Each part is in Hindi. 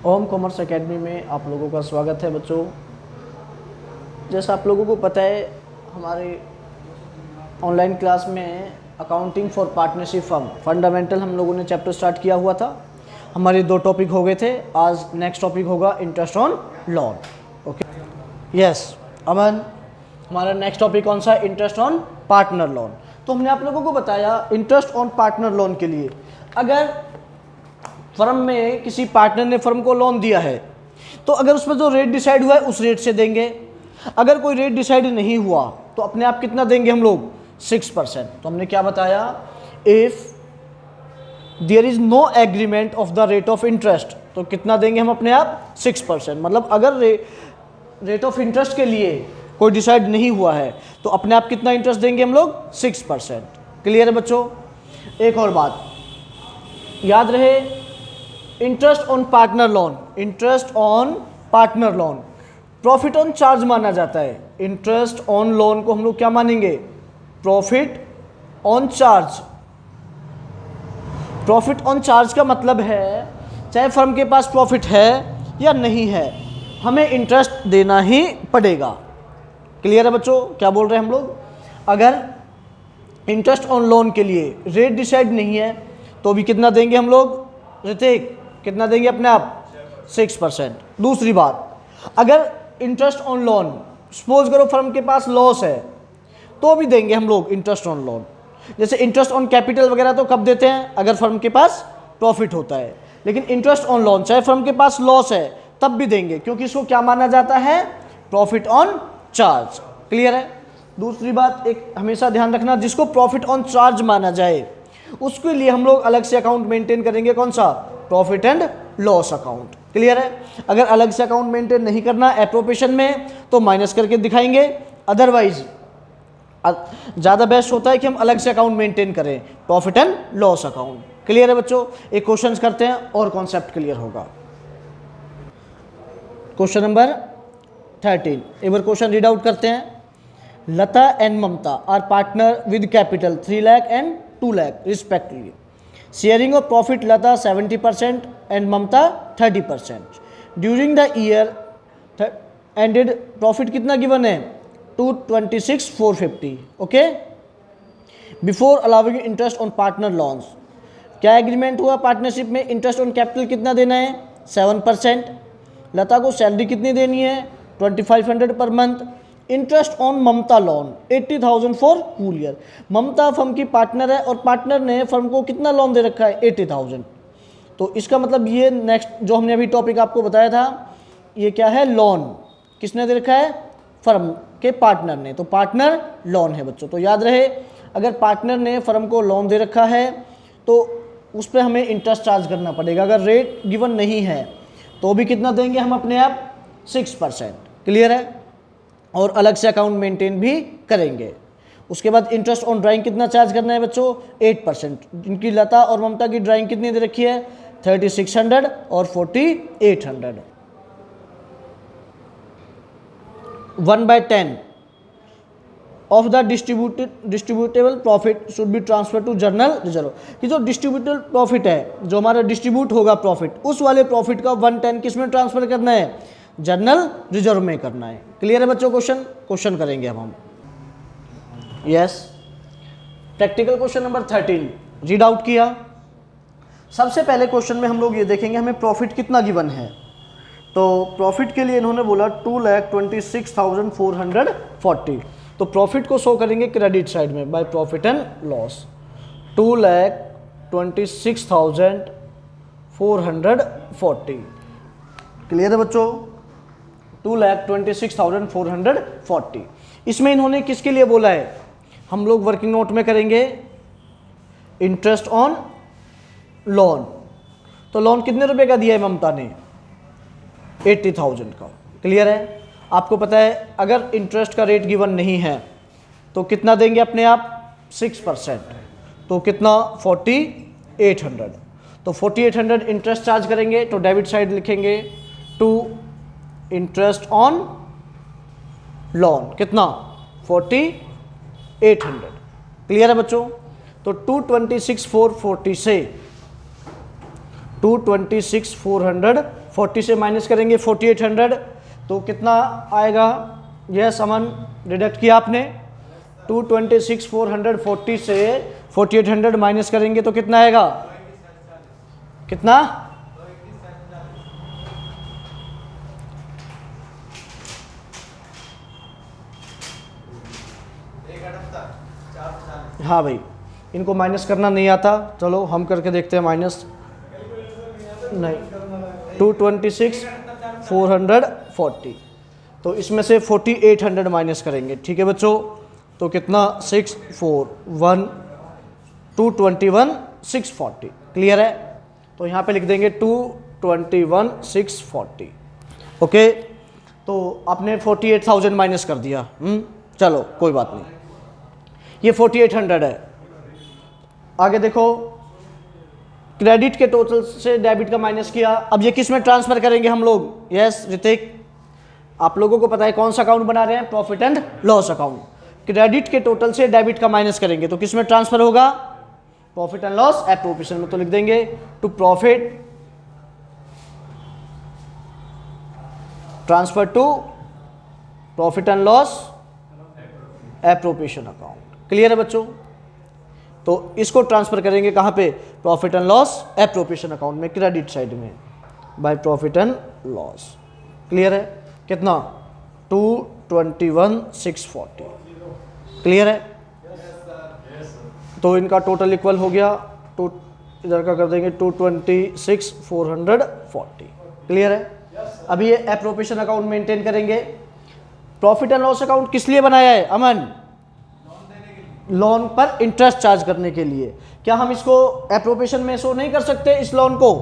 ओम कॉमर्स एकेडमी में आप लोगों का स्वागत है बच्चों। जैसा आप लोगों को पता है, हमारे ऑनलाइन क्लास में accounting for partnership firm fundamental हम लोगों ने चैप्टर स्टार्ट किया हुआ था। हमारे 2 टॉपिक हो गए थे। आज नेक्स्ट टॉपिक होगा interest on loan. Okay, yes Aman, हमारा नेक्स्ट टॉपिक कौन सा? Interest on partner loan. तो हमने आप लोगों को बताया इंटरेस्ट ऑन पार्टनर लोन के लिए, अगर फर्म में किसी पार्टनर ने फर्म को लोन दिया है तो अगर उसमें जो रेट डिसाइड हुआ है उस रेट से देंगे। अगर कोई रेट डिसाइड नहीं हुआ तो अपने आप कितना देंगे हम लोग? 6%। तो हमने क्या बताया, if there is no agreement of the rate of interest, तो कितना देंगे हम अपने आप? 6%। मतलब अगर रेट ऑफ इंटरेस्ट के लिए कोई डिसाइड नहीं हुआ है तो अपने आप कितना इंटरेस्ट देंगे हम लोग? 6%। क्लियर है बच्चों? एक और बात याद रहे, interest on partner loan, interest on partner loan profit on charge माना जाता है। इंटरेस्ट ऑन लोन को हम लोग क्या मानेंगे? Profit on charge. Profit on charge का मतलब है चाहे फर्म के पास प्रॉफिट है या नहीं है, हमें इंटरेस्ट देना ही पड़ेगा। क्लियर है बच्चों? क्या बोल रहे हैं हम लोग? अगर इंटरेस्ट ऑन लोन के लिए रेट डिसाइड नहीं है तो भी कितना देंगे हम लोग? ऋतिक, कितना देंगे अपने आप? 6%। दूसरी बात, अगर इंटरेस्ट ऑन लोन सपोज करो फर्म के पास लॉस है तो भी देंगे हम लोग इंटरेस्ट ऑन लोन। जैसे इंटरेस्ट ऑन कैपिटल वगैरह तो कब देते हैं? अगर फर्म के पास प्रॉफिट होता है। लेकिन इंटरेस्ट ऑन लोन चाहे फर्म के पास लॉस है तब भी देंगे, क्योंकि इसको क्या माना जाता है? Profit on charge. क्लियर है? दूसरी बात एक हमेशा ध्यान रखना, जिसको प्रॉफिट ऑन चार्ज माना जाए उसके लिए हम लोग अलग से अकाउंट मेंटेन करेंगे। कौन सा? Profit and loss account. Clear है? अगर अलग से अकाउंट मेंटेन नहीं करना एप्रोप्रिएशन में तो माइनस करके दिखाएंगे, अदरवाइज ज़्यादा बेस्ट होता है कि हम अलग से अकाउंट मेंटेन करें, profit and loss account. Clear है बच्चों? एक क्वेश्चन करते हैं और कॉन्सेप्ट क्लियर होगा। क्वेश्चन नंबर 13, एक बार क्वेश्चन रीड आउट करते हैं। Lata and Mamata are partner with capital 3 lakh and 2 lakh respectively. Sharing of profit Lata 70% and Mamata 30%। During the year ended profit कितना गिवन है? 226,450। Okay, before allowing interest on partner loans, क्या एग्रीमेंट हुआ पार्टनरशिप में? इंटरेस्ट ऑन कैपिटल कितना देना है? 7%। लता को सैलरी कितनी देनी है? 2500 per month. Interest on Mamta loan 80,000 for full year. Mamta firm की पार्टनर है और पार्टनर ने फर्म को कितना लोन दे रखा है? 80,000। तो इसका मतलब ये नेक्स्ट जो हमने अभी टॉपिक आपको बताया था, ये क्या है? लोन। किसने दे रखा है? फर्म के पार्टनर ने। तो पार्टनर लोन है बच्चों। तो याद रहे, अगर पार्टनर ने फर्म को लोन दे रखा है तो उस पर हमें इंटरेस्ट चार्ज करना पड़ेगा। अगर रेट गिवन नहीं है तो भी कितना देंगे हम अपने आप? 6%। क्लियर है? और अलग से अकाउंट मेंटेन भी करेंगे। उसके बाद इंटरेस्ट ऑन ड्राइंग कितना चार्ज करना है बच्चों? 8%। जिनकी लता और ममता की ड्राइंग कितनी दे रखी है? 3600 और 4800। 1/10 of the distributable profit should be transfer to general reserve. कि जो डिस्ट्रीब्यूटेबल प्रॉफिट है, जो हमारा डिस्ट्रीब्यूट होगा प्रॉफिट, उस वाले प्रॉफिट का 1/10 किस में ट्रांसफर करना है? जर्नल रिजर्व में करना है। क्लियर है बच्चों? क्वेश्चन करेंगे अब हम। Yes, practical question number 13 read out किया। सबसे पहले क्वेश्चन में हम लोग ये देखेंगे हमें प्रॉफिट कितना गिवन है। तो प्रॉफिट के लिए इन्होंने बोला 2,26,440। तो प्रॉफिट को शो करेंगे क्रेडिट साइड में by profit and loss. 2,26,440। Clear है बच्चों? 2,26,440। इसमें इन्होंने किसके लिए बोला है? हम लोग वर्किंग नोट में करेंगे इंटरेस्ट ऑन लोन। तो लोन कितने रुपए का दिया है ममता ने? 80,000 का। क्लियर है? आपको पता है अगर इंटरेस्ट का रेट गिवन नहीं है तो कितना देंगे अपने आप? 6%। तो कितना? 4800। तो 4800 इंटरेस्ट चार्ज करेंगे तो डेबिट साइड लिखेंगे टू इंटरेस्ट ऑन लोन। कितना? 4800। क्लियर है बच्चों? तो 226,440 से 226,440 से माइनस करेंगे 4,800, तो कितना आएगा? यस अमन, डिडक्ट किया आपने। 226,440 से 4,800 माइनस करेंगे तो कितना आएगा? कितना? हाँ भाई, इनको माइनस करना नहीं आता, चलो हम करके देखते हैं माइनस। नहीं, 226,440, तो इसमें से 4,800 माइनस करेंगे, ठीक है बच्चों। तो कितना? 641 221,640, क्लियर है? तो यहाँ पे लिख देंगे 221,640। ओके, तो आपने 48,000 माइनस कर दिया। चलो कोई बात नहीं, ये 4,800 है। आगे देखो, क्रेडिट के टोटल से डेबिट का माइनस किया, अब ये किस में ट्रांसफर करेंगे हम लोग? यस ऋतिक, आप लोगों को पता है कौन सा अकाउंट बना रहे हैं? Profit and loss account. Credit के टोटल से डेबिट का माइनस करेंगे तो किस में ट्रांसफर होगा? प्रॉफिट एंड लॉस एप्रोप्रिएशन में। तो लिख देंगे to profit transfer to profit and loss appropriation account. Clear है बच्चों? तो इसको ट्रांसफर करेंगे कहां पे? Profit and loss appropriation account में, क्रेडिट साइड में, by profit and loss. Clear है? कितना? 221,640, क्लियर है? तो इनका टोटल इक्वल हो गया, तो इधर का कर देंगे 226,440, क्लियर है? अभी ये एप्रोप्रिएशन अकाउंट मेंटेन करेंगे। प्रॉफिट एंड लॉस अकाउंट किस लिए बनाया है अमन? लोन पर इंटरेस्ट चार्ज करने के लिए। क्या हम इसको एप्रोप्रिएशन में शो नहीं कर सकते? इस लोन को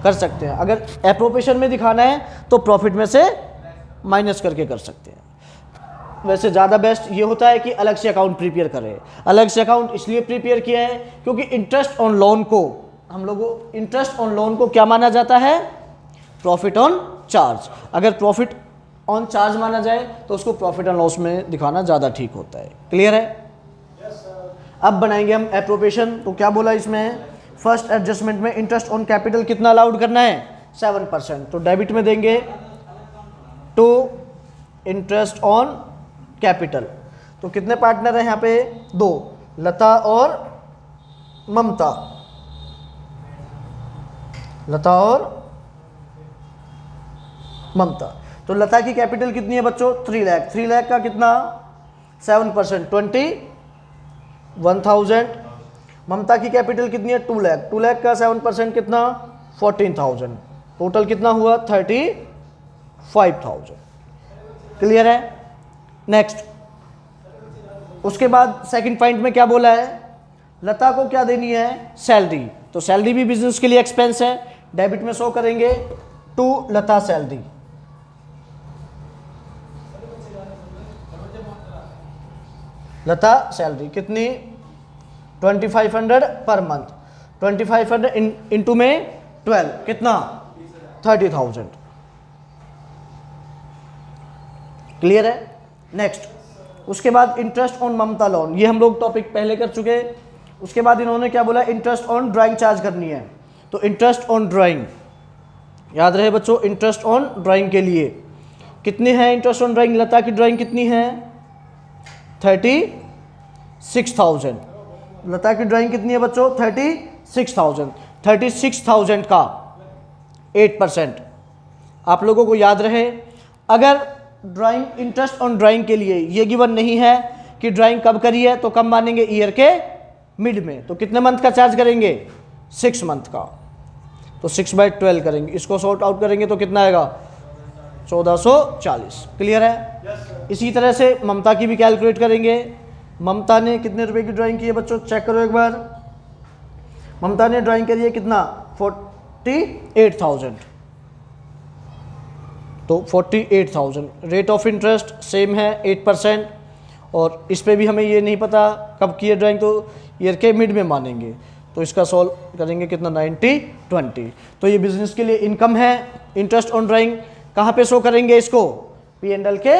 कर सकते हैं। अगर एप्रोप्रिएशन में दिखाना है तो प्रॉफिट में से माइनस करके कर सकते हैं। वैसे ज़्यादा बेस्ट ये होता है कि अलग से अकाउंट प्रिपेयर करें। अलग से अकाउंट इसलिए प्रिपेयर किया है क्योंकि इंटरेस्ट ऑन लोन को, हम लोगों इंटरेस्ट ऑन लोन को क्या माना जाता है? Profit on charge. अगर प्रॉफिट ऑन चार्ज माना जाए तो उसको प्रॉफिट एंड लॉस में दिखाना ज़्यादा ठीक होता है। क्लियर है? अब बनाएंगे हम एप्रोप्रिएशन। तो क्या बोला इसमें? फर्स्ट एडजस्टमेंट में इंटरेस्ट ऑन कैपिटल कितना अलाउड करना है? 7%। तो डेबिट में देंगे टू इंटरेस्ट ऑन कैपिटल। तो कितने पार्टनर हैं यहाँ पे? 2, लता और ममता। लता और ममता। तो लता की कैपिटल कितनी है बच्चों? 3 लाख। 3 लाख का कितना? 7%, 21,000। ममता की कैपिटल कितनी है? 2 लाख। 2 लाख का 7% कितना? 14,000। टोटल कितना हुआ? 35,000। क्लियर है? नेक्स्ट, उसके बाद सेकंड पॉइंट में क्या बोला है? लता को क्या देनी है? सैलरी। तो सैलरी भी बिजनेस के लिए एक्सपेंस है, डेबिट में शो करेंगे to Lata salary. Lata salary कितनी? 2,500 पर मंथ। 2,500 इंटू में 12 कितना? 30,000। क्लियर है? नेक्स्ट, उसके बाद इंटरेस्ट ऑन ममता लोन, ये हम लोग टॉपिक पहले कर चुके। उसके बाद इन्होंने क्या बोला? इंटरेस्ट ऑन ड्राइंग चार्ज करनी है। तो इंटरेस्ट ऑन ड्राइंग याद रहे बच्चों, इंटरेस्ट ऑन ड्राइंग के लिए कितनी है? इंटरेस्ट ऑन ड्राइंग लता की ड्राइंग कितनी है? 36,000। लता की ड्राइंग कितनी है बच्चों? 36,000। 36,000 का 8%। आप लोगों को याद रहे, अगर ड्राइंग इंटरेस्ट ऑन ड्राइंग के लिए ये गिवन नहीं है कि ड्राइंग कब करी है तो कब मानेंगे? ईयर के मिड में। तो कितने मंथ का चार्ज करेंगे? 6 मंथ का। तो 6/12 करेंगे, इसको सॉर्ट आउट करेंगे तो कितना आएगा? 1440। क्लियर है? इसी तरह से ममता की भी कैलकुलेट करेंगे। ममता ने कितने रुपए की ड्राइंग की है बच्चों? चेक करो एक बार। ममता ने ड्राइंग करी है कितना? 48,000। तो 48,000। रेट ऑफ इंटरेस्ट सेम है 8%। और इस पे भी हमें ये नहीं पता कब की है ड्राइंग, तो ईयर के मिड में मानेंगे। तो इसका सॉल्व करेंगे कितना? 90/20। तो ये बिजनेस के लिए इनकम है। इंटरेस्ट ऑन ड्राइंग कहाँ पे शो करेंगे इसको? P&L के,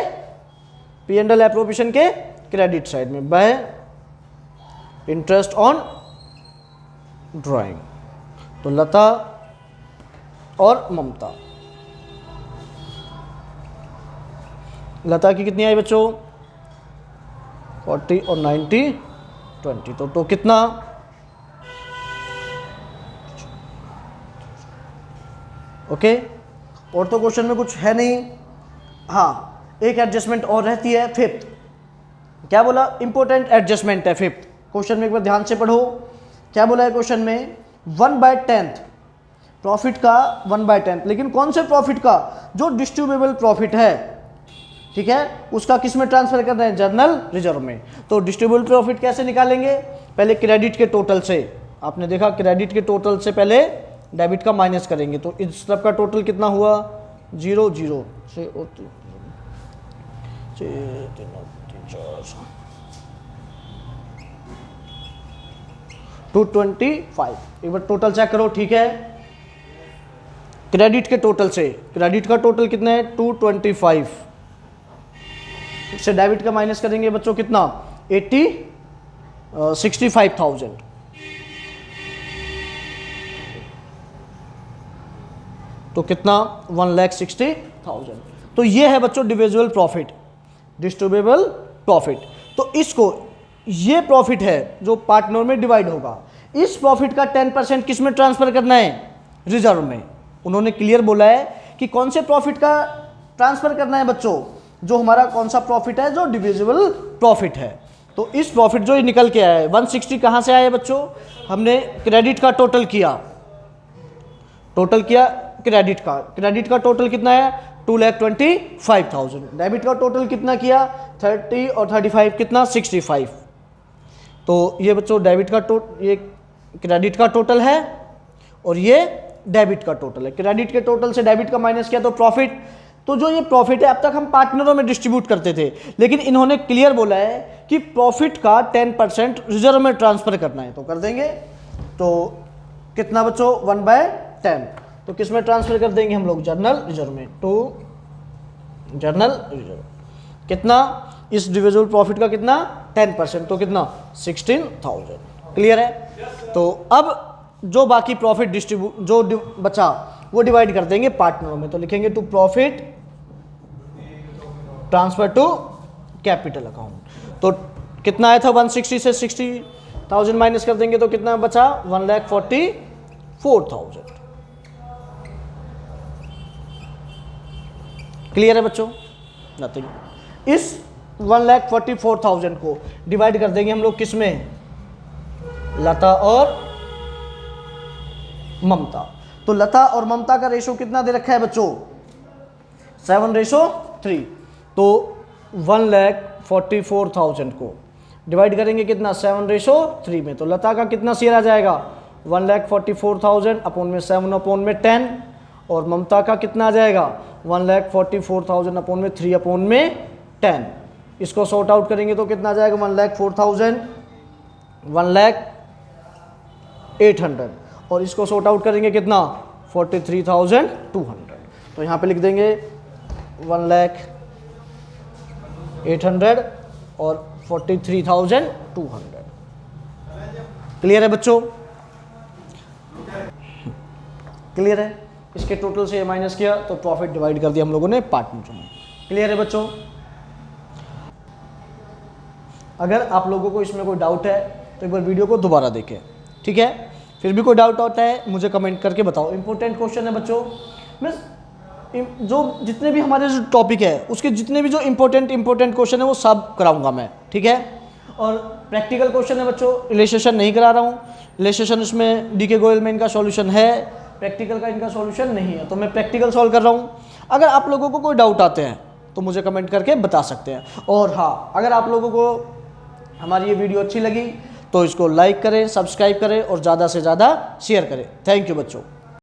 P&L एप्रोप्रिएशन के क्रेडिट साइड में, बाय इंटरेस्ट ऑन ड्राइंग। तो लता और ममता। लता की कितनी आई बच्चों? 40 और 90 20, तो कितना? ओके। और तो क्वेश्चन में कुछ है नहीं। हाँ, एक एडजस्टमेंट और रहती है, फिफ्थ। क्या बोला? इंपॉर्टेंट एडजस्टमेंट है फिफ्थ। क्वेश्चन में एक बार ध्यान से पढ़ो, क्या बोला है क्वेश्चन में? 1/10 प्रॉफिट का 1/10, लेकिन कौन से प्रॉफिट का? जो डिस्ट्रीब्यूटेबल प्रॉफिट है, ठीक है, उसका किस में ट्रांसफर करना है? जर्नल रिजर्व में। तो डिस्ट्रीब्यूटेबल प्रॉफिट कैसे निकालेंगे? पहले क्रेडिट के टोटल से, आपने देखा क्रेडिट के टोटल से पहले डेबिट का माइनस करेंगे, तो इस तरफ का टोटल कितना हुआ? 0 0 से 225। एक बार टोटल चेक करो, ठीक है। क्रेडिट के टोटल से, क्रेडिट का टोटल कितना है? 225 से डेबिट का माइनस करेंगे बच्चों कितना? 65,000। तो कितना? 1,60,000। तो ये है बच्चों डिविजिबल प्रॉफिट, डिस्ट्रीब्यूटेबल प्रॉफिट। तो इसको, ये प्रॉफिट है जो पार्टनर में डिवाइड होगा, इस प्रॉफिट का 10% किस में ट्रांसफर करना है? रिजर्व में। उन्होंने क्लियर बोला है कि कौन से प्रॉफिट का ट्रांसफर करना है बच्चों? जो हमारा कौन सा प्रॉफिट है? जो डिविजिबल प्रॉफिट है। तो इस प्रॉफिट जो निकल के आया है 160 कहाँ से आया बच्चों? हमने क्रेडिट का टोटल किया, क्रेडिट का टोटल कितना है? 2,25,000। डेबिट का टोटल कितना किया? 30 और 35 कितना? 65। तो ये बच्चों डेबिट का ये क्रेडिट का टोटल है और ये डेबिट का टोटल है। क्रेडिट के टोटल से डेबिट का माइनस किया तो प्रॉफिट। तो जो ये प्रॉफिट है अब तक हम पार्टनरों में डिस्ट्रीब्यूट करते थे, लेकिन इन्होंने क्लियर बोला है कि प्रॉफिट का 10% रिजर्व में ट्रांसफर करना है, तो कर देंगे। तो कितना बच्चों? 1/10। तो किस में ट्रांसफर कर देंगे हम लोग? जर्नल रिजर्व में। तो जर्नल रिजर्व कितना? इस डिविजिबल प्रॉफिट का कितना? 10%, तो कितना? 16,000। क्लियर है? तो अब जो बाकी प्रॉफिट जो बचा वो डिवाइड कर देंगे पार्टनरों में। तो लिखेंगे to profit transfer to capital account. तो कितना आया था? 160 से 60,000 माइनस कर देंगे तो कितना बचा? 1,44,000। क्लियर है बच्चों? नथिंग। इस 1,44,000 को डिवाइड कर देंगे हम लोग किस में? लता और ममता। तो लता और ममता का रेशो कितना दे रखा है बच्चों? 7:3। तो 1,44,000 को डिवाइड करेंगे कितना? 7:3 में। तो लता का कितना शेयर आ जाएगा? 1,44,000 अपॉन में 7 अपॉन में 10, और ममता का कितना आ जाएगा? 1,44,000 अपॉन में 3 अपॉन में 10। इसको सॉर्ट आउट करेंगे तो कितना आ जाएगा? 1,04,000, 1,08,000, और इसको सॉर्ट आउट करेंगे कितना? 43,200। तो यहाँ पे लिख देंगे 1,08,000 और 43,200। क्लियर है बच्चों? क्लियर है? इसके टोटल से ये माइनस किया तो प्रॉफिट डिवाइड कर दिया हम लोगों ने पार्टनर में। क्लियर है बच्चों? अगर आप लोगों को इसमें कोई डाउट है तो एक बार वीडियो को दोबारा देखें, ठीक है? फिर भी कोई डाउट होता है मुझे कमेंट करके बताओ। इंपॉर्टेंट क्वेश्चन है बच्चों। मैं जो जितने भी हमारे जो टॉपिक है उसके जितने भी जो इंपॉर्टेंट क्वेश्चन है वो सब कराऊंगा मैं, ठीक है? और प्रैक्टिकल क्वेश्चन है बच्चों, रिलेशेशन नहीं करा रहा हूँ। रिलेशेशन इसमें DK गोयल में इनका सॉल्यूशन है, प्रैक्टिकल का इनका सॉल्यूशन नहीं है, तो मैं प्रैक्टिकल सॉल्व कर रहा हूँ। अगर आप लोगों को कोई डाउट आते हैं तो मुझे कमेंट करके बता सकते हैं। और हाँ, अगर आप लोगों को हमारी ये वीडियो अच्छी लगी तो इसको लाइक करें, सब्सक्राइब करें और ज़्यादा से ज़्यादा शेयर करें। थैंक यू बच्चों।